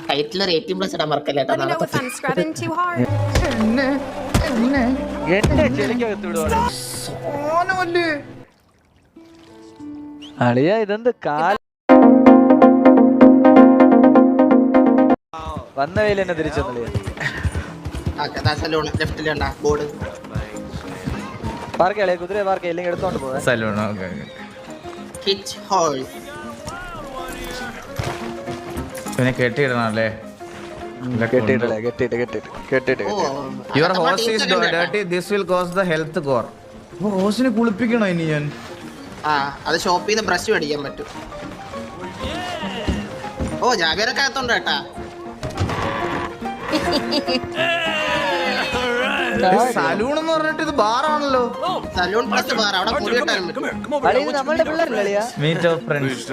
Title ഒരു 18+ ഇടാൻ മറക്കല്ലേ Let me know if I'm scrubbing too hard. എന്റെ ചെലിക്കകത്ത് വിടുവാണ് സോനമല്ലേ അളിയ ഇതെന്ത് കാല വന്ന വെയിൽ എന്നെ തിരിച്ചു ബോർഡ് പാർക്ക് അളിയ കുതിര പാർക്ക് ഇല്ലെങ്കിൽ എടുത്തോണ്ട് പോവാ സലൂൺ പിന്നെ കെട്ടിയിടണല്ലേ your horse is dirty this will cause the health core. അപ്പൊ ഹോസിനെ കുളിപ്പിക്കണോ ഇനി ഞാൻ? അത് ഷോപ്പിൽ നിന്ന് ബ്രഷ് മേടിക്കാൻ പറ്റും. ഓ ജാഗരൊക്കെ അകത്തുണ്ട് കേട്ടാ. സലൂൺ എന്ന് പറഞ്ഞിട്ട് ഇത് ബാറാണല്ലോ. Salon plus bar. അവിടെ മുടി കെട്ടാനും പറ്റും. നമ്മളുടെ പിള്ളേരല്ലേ അളിയ? Meet of friends.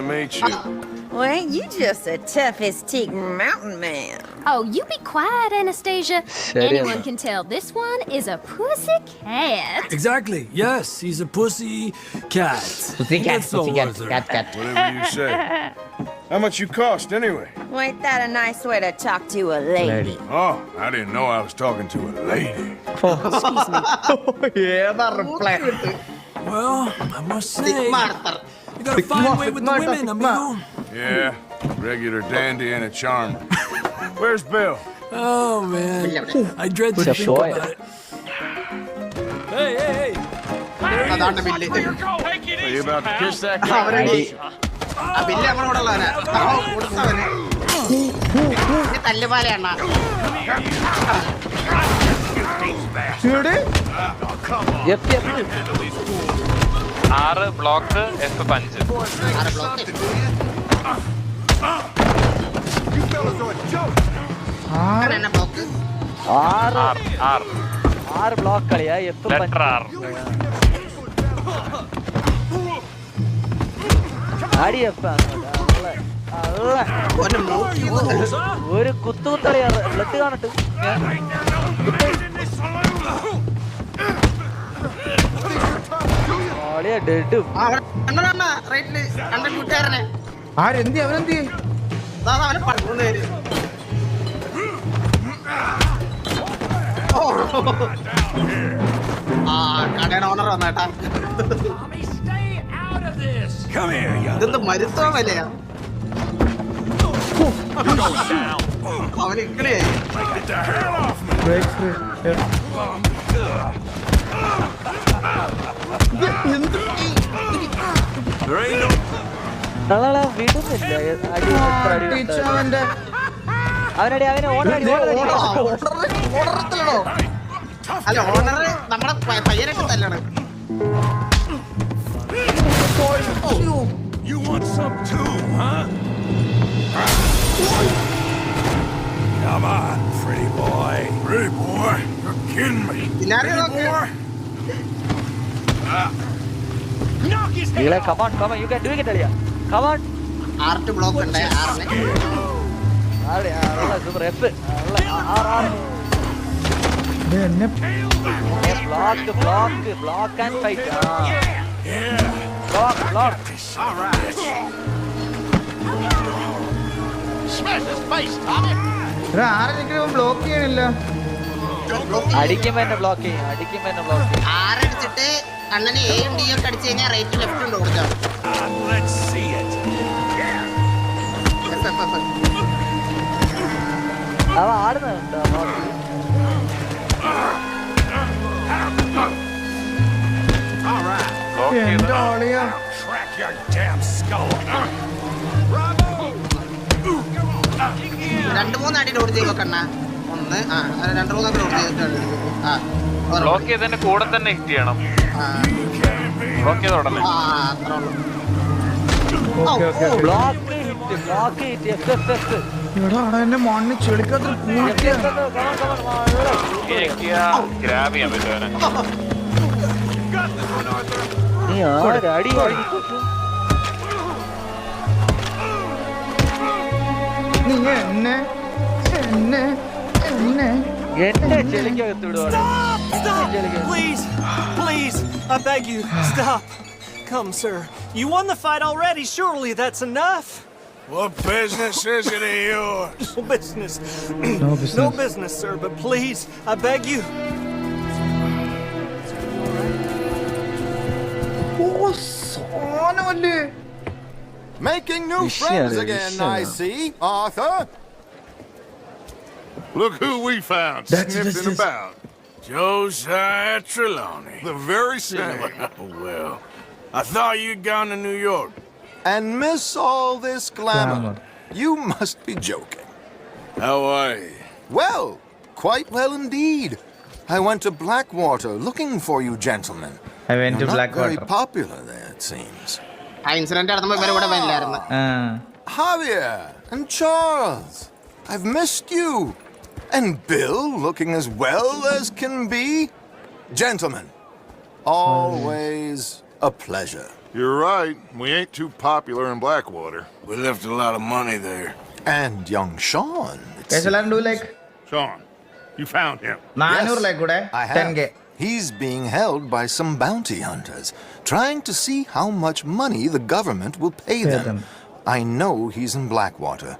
Well, ain't you just the toughest teak mountain man? Oh, you be quiet, Anastasia. Anyone can tell this one is a pussy cat. Exactly. Yes, he's a pussy cat. Pussycat. Whatever you say. How much you cost anyway? Well, ain't that a nice way to talk to a lady? Oh, I didn't know I was talking to a lady. ഏതാ reply? Well, I must say, you got a fine way with the women, amigo. Yeah, regular dandy and a charmer. Where's Bill? Oh, man. I dread to think about it. Hey. അതാണ് bill. Are you about to kiss that guy? ആ bill നമ്മളോട് ഉള്ളവനാ. കൊടുത്തവന് തല്ലുപാലയാണ്. 6 block F5. 6 block. 6 block കളിയാ letter R. ഒരു കുത്തുകുത്തളിയാ blood കാണട്ടെ. ആരെന്തി അവനെന്തി? കടയുടെ owner വന്നേട്ടാ. ഇതെന്ത് മരുത്തോമല്ലയാ അവന് ഇക്കണേ. വിടുന്നില്ല അവനടി അവനെ അല്ല ഓണർ നമ്മളെ പയ്യനൊക്കെ തല്ലാണ്. You want some too, huh? Come on, pretty boy. Pretty boy? You're kidding me. Pinari nokke. Knock his head off. Come on, you can do it, Alia. Come on. Art block ഉണ്ട്. Super F block and fight. Block. All right. Smash his face, Tommy. ആരെങ്കിലും block ചെയ്യണില്ല. അടിക്കുമ്പോ എന്നെ block ചെയ്യും. ആറടിച്ചിട്ട് അണ്ണന് എയും ഡിയും ഒക്കെ അടിച്ചു കഴിഞ്ഞാൽ റൈറ്റ് ലെഫ്റ്റ് ഉണ്ട് കൊടുക്കാം. Let's see it. അവ ആടുന്നുണ്ടോ? All right. എന്റെ ആളിയാ. Crack your damn skull. 2-3 അടി ലോഡ് ചെയ്തൊക്കെ അണ്ണ. 2-3 ഒക്കെ ലോഡ് ചെയ്തിട്ടുണ്ട്. ബ്ലോക്ക് ചെയ്തതിന്റെ കൂടെ തന്നെ ഹിറ്റ് ചെയ്യണം. ബ്ലോക്ക് ചെയ്ത ഉടനെ. അത്ര ഉള്ളു. Block hit. എടാ എന്നെ മണ്ണ് ചെളിക്കാത്ത ഗ്രാബ് ചെയ്യാൻ പറ്റും. നീ ആരടി നീ എന്നെ എന്റെ ചെളിക്കകത്ത് വിടുവാണ്. Stop! Please, I beg you, stop. Come, sir. You won the fight already. Surely that's enough. What business is it of yours? No business. No business, sir, but please, I beg you. Making new friends again, I see. Arthur? Look who we found sniffing about. Josiah Trelawney. The very same. Well, I thought you'd gone to New York. And miss all this glamour. You must be joking. How are you? Well, quite well indeed. I went to Blackwater looking for you gentlemen. I went to You're not very Blackwater. popular there, it seems. ആ incident നടന്നപ്പോ ഇവരെ കൂടെ വരില്ലായിരുന്നു. Javier and Charles, I've missed you. And Bill looking as well as can be. Gentlemen, always a pleasure. You're right. We ain't too popular in Blackwater. We left a lot of money there. And young Sean. Sean, you found him. 400 like good, I have. 10K. He's being held by some bounty hunters, trying to see how much money the government will pay them. I know he's in Blackwater,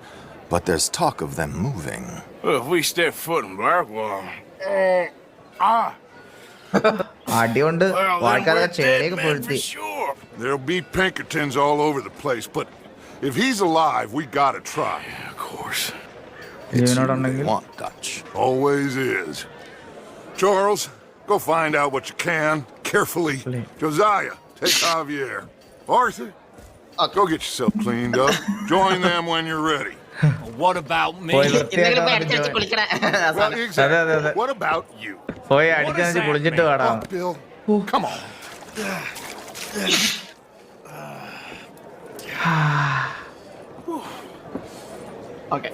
but there's talk of them moving. Well, if we step foot in Blackwater... അടികൊണ്ട് ആൾക്കാരൊക്കെ ചെളിയൊക്കെ for പൊഴുത്തി. sure. There'll be Pinkertons all over the place, but if he's alive, we gotta try. Of course. It's ജീവനോടുണ്ടെങ്കിൽ want, Dutch. Always is. Charles, go find out what you can, carefully. Josiah, take Javier. Arthur, go get yourself cleaned up. Join them when you're ready. What about me? പോയി എന്തെങ്കിലും പോയി വൃത്തിയാക്കാൻ അടിച്ചടിച്ച് കുളിക്കണ. Well, exactly. അതെ. What about you? പോയി അടിക്കാൻ വെച്ച് കുളിച്ചിട്ട് പാടാം. Up, Bill. Come on. Okay.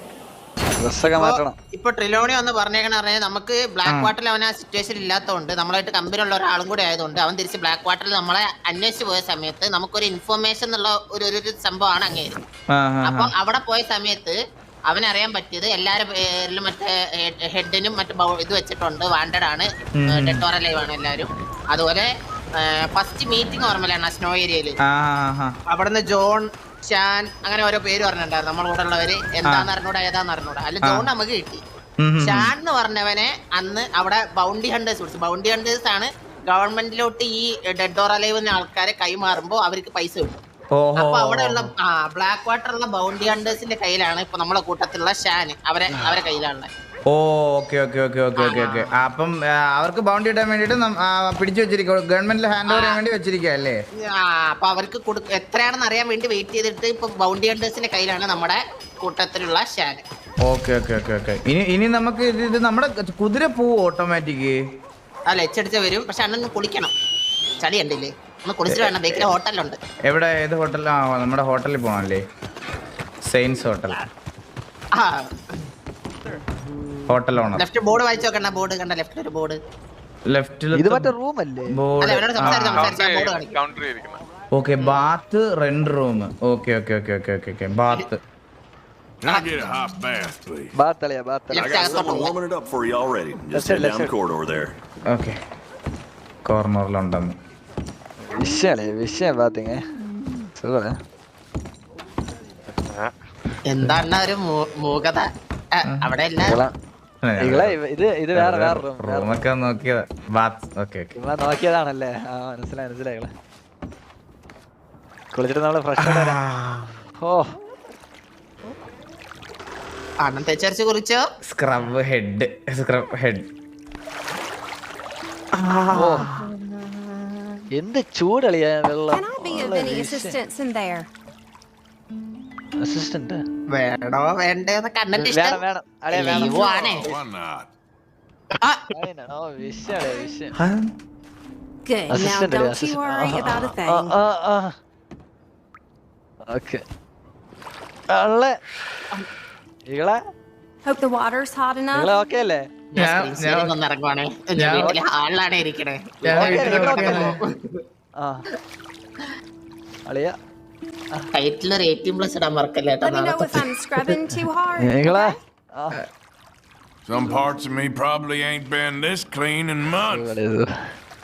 ഡ്രസ്സൊക്കെ മാറ്റണം. ഇപ്പൊ ട്രിലോണി ഒന്ന് പറഞ്ഞേക്കണ പറഞ്ഞാൽ നമുക്ക് ബ്ലാക്ക് വാട്ടറിൽ അവൻ ആ സിറ്റുവേഷൻ ഇല്ലാത്തതുകൊണ്ട് നമ്മളായിട്ട് കമ്പനി ഉള്ള ഒരാളും കൂടെ ആയതുകൊണ്ട് അവൻ തിരിച്ച് ബ്ലാക്ക് വാട്ടറിൽ നമ്മളെ അന്വേഷിച്ച് പോയ സമയത്ത് നമുക്കൊരു ഇൻഫോർമേഷൻ എന്നുള്ള ഒരു സംഭവമാണ് അങ്ങേര്. അപ്പൊ അവിടെ പോയ സമയത്ത് അവനറിയാൻ പറ്റിയത് എല്ലാരും പേരിലും മറ്റേ ഹെഡിനും മറ്റേ ഇത് വെച്ചിട്ടുണ്ട്, വാണ്ടഡ് ആണ്, ഡെഡ് ഓർ അലൈവ് ആണ് എല്ലാരും. അതുപോലെ ഫസ്റ്റ് മീറ്റിംഗ് ഓർമ്മയിലാണ് സ്നോ ഏരിയയില്. അവിടുന്ന് ജോൺ, ഷാൻ അങ്ങനെ ഓരോ പേര് പറഞ്ഞിട്ടുണ്ടായിരുന്നു നമ്മൾ കൂടെ ഉള്ളവര്. എന്താന്ന് അറിഞ്ഞൂടാ ഏതാന്ന് അറിഞ്ഞൂടാ. അല്ല ജോൺ നമുക്ക് കിട്ടി. ഷാൻ എന്ന് പറഞ്ഞവനെ അന്ന് അവിടെ ബൗണ്ടി ഹണ്ടേഴ്സ് വിളിച്ചു. ബൗണ്ടി ഹണ്ടേഴ്സ് ആണ് ഗവൺമെന്റിലോട്ട് ഈ ഡെഡ് ഓർ അലൈവ് ആൾക്കാരെ കൈമാറുമ്പോ അവർക്ക് പൈസ കിട്ടും. അപ്പൊ അവിടെയുള്ള ബ്ലാക്ക് വാട്ടറുള്ള ബൗണ്ടി ഹണ്ടേഴ്സിന്റെ കയ്യിലാണ് ഇപ്പൊ നമ്മളെ കൂട്ടത്തിലുള്ള ഷാൻ, അവരെ കയ്യിലാണുള്ളത്. ഓക്കെ. അപ്പം അവർക്ക് ബൗണ്ടി ഇടാൻ വേണ്ടിട്ട് പിടിച്ചു വെച്ചിരിക്കും, ഗവൺമെന്റിൽ ഹാൻഡ് ഓവർ ചെയ്യാൻ വേണ്ടി വെച്ചിരിക്കുക അല്ലേ? അപ്പൊ അവർക്ക് എത്രയാണെന്ന് അറിയാൻ വേണ്ടി വെയിറ്റ് ചെയ്തിട്ട് ഇപ്പൊ ബൗണ്ടി ഹണ്ടേഴ്സിന്റെ കയ്യിലാണ് നമ്മുടെ കൂട്ടത്തിലുള്ള ഷാൻ. ഓക്കെ. ഇനി നമുക്ക് ഇത് നമ്മുടെ കുതിര പോവും ഓട്ടോമാറ്റിക്. അല്ല എച്ചടിച്ച വരും. പക്ഷെ അണ്ണൻ കുളിക്കണം, ചളി ഉണ്ടല്ലേ, ഒന്ന് കുളിച്ചിട്ട് വേണം. ബേക്കിലെ ഹോട്ടലുണ്ട്. എവിടെ? ഏത് ഹോട്ടൽ? നമ്മുടെ ഹോട്ടലിൽ പോകണല്ലേ, സെയിൻസ് hotel. Hotel owner left board വായിച്ചു നോക്കണ്ട. ബോർഡ് കണ്ട ലെഫ്റ്റിൽ ഒരു ബോർഡ്. ലെഫ്റ്റിൽ ഇത് മറ്റേ റൂം അല്ലേ? അല്ല അവരോട് സംസാരിച്ച ബോർഡ് കാണിക്കും. കൗണ്ടർ ചെയ്തിരിക്കുന്നത്. Okay. Bath, rent room. Okay. Bath. Can I get a hot bath, please? Bath അളിയാ, ബാത്ത്. ലെഫ്റ്റ് അകത്തോട്ട് Warming it up for you already. Just head down the corridor there. Okay. കോർണറിലുണ്ടെന്ന് വിഷയം bathing. എന്താണ് ഒരു മൂകത അവിടെ എല്ലാം. ഇത് വേറെ റൂമൊക്കെ നോക്കിയതാ. ബാത്ത്. ഓക്കെ. നോക്കിയതാണല്ലേ? മനസ്സിലായി. കുളിച്ചിട്ട് നമ്മള് ഫ്രഷ്. ഓ, അണ്ണൻ തെച്ചരച്ച് കുറിച്ചോ? Scrub head. എന്ത് ചൂടളിയാ വെള്ളം. Can I be of any assistance in there? Assistant വേണോ വേണ്ടേന്ന് കണ്ണന്റെ ഇഷ്ടം. വേണം അളിയാ, വേണം. ലീവാണേ. Why not? വിഷയം. Good. Now Assistant, don't you assistant. worry about a thing. Okay. അള്ളേ ഇങ്ങളെ Hope the water's hot enough. Okay അല്ലേ? ഒന്ന് ഇറങ്ങുവാണേ. ഹാളിലാണ് ഇരിക്കണേ. അളിയാ ടൈറ്റിൽ ഒരു 18+ ഇടാൻ മറക്കല്ലേ. Let me know if I'm scrubbing too hard. നിങ്ങളെ Some parts of me probably ain't been this clean in months.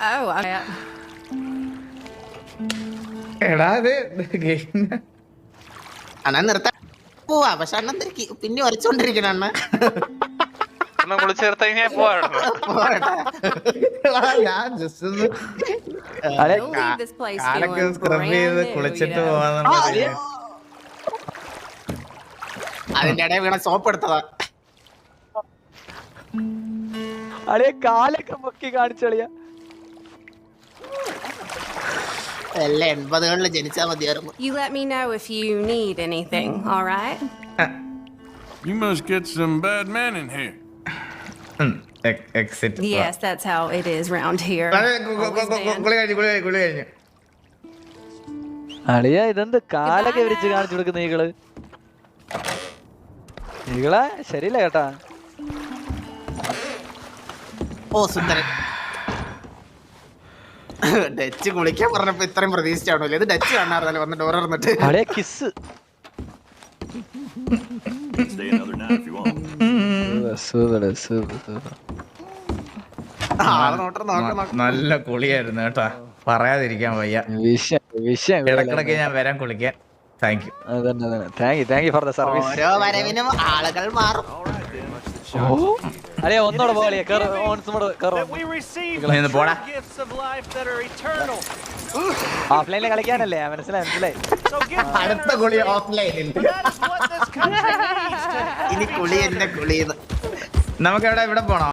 Oh, എടാ ഇത് അണ്ണൻ നിർത്താൻ. പോവാ പക്ഷെ അണ്ണൻ തിരിക്കി പിന്നെ ഉരച്ചോണ്ടിരിക്കണ അണ്ണ ഒന്ന് വിളിച്ചേർത്ത് കഴിഞ്ഞാൽ പോവാറുണ്ട്. ഞാൻ ജസ്റ്റ് ഒന്ന് അതെ You'll leave this place കാലൊക്കെ feeling സ്ക്രബ് ചെയ്ത് brand new, കുളിച്ചിട്ട് you know? പോവാന്നുണ്ടെങ്കിൽ അതിന്റെ ഇടയിൽ വീണ സോപ്പ് എടുത്തതാ. അളിയ കാലൊക്കെ പൊക്കി കാണിച്ചളിയ. എല്ലാം 80-കളിൽ ജനിച്ചാ മതിയായിരുന്നു. You let me know if you need anything, all right? You must get some bad men in here. Exit Yes, that's how it is round here. Always banned. കുളി കഴിഞ്ഞു അളിയ ഇതെന്ത് കാലൊക്കെ വിരിച്ച് കാണിച്ചു കൊടുക്കുന്ന ഈകള്. ഈകളെ ശരിയില്ല കേട്ടാ. ഓ സുന്ദരൻ. ഡച്ച് കുളിക്കാൻ പറഞ്ഞപ്പോ ഇത്രയും പ്രതീക്ഷിച്ചാണോ? ഇത് ഡച്ച് കാണാറില്ല വന്ന് ഡോർ തുറന്നിട്ട്. അളിയ kiss. Stay another night if you want. ആളെ നോട്ടം നോക്കാം. നല്ല കുളിയായിരുന്നു കേട്ടാ, പറയാതിരിക്കാൻ വയ്യ. വിഷയം ഇടക്കിടക്ക് ഞാൻ വരാൻ കുളിക്കാൻ. Thank you. Thank you for the service. ഓരോ വരവിനും ആളുകൾ മാറും. അളിയ ഒന്നോടെ പോളിയ നിന്ന് പോടാ. ഓഫ്ലൈനിൽ കളിക്കാനല്ലേ മനസ്സിലായി. അടുത്ത കുളി ഓഫ്ലൈനിൽ. ഇനി കുളി എന്നെ കുളിയെന്ന്. നമുക്ക് ഇവിടെ പോണോ?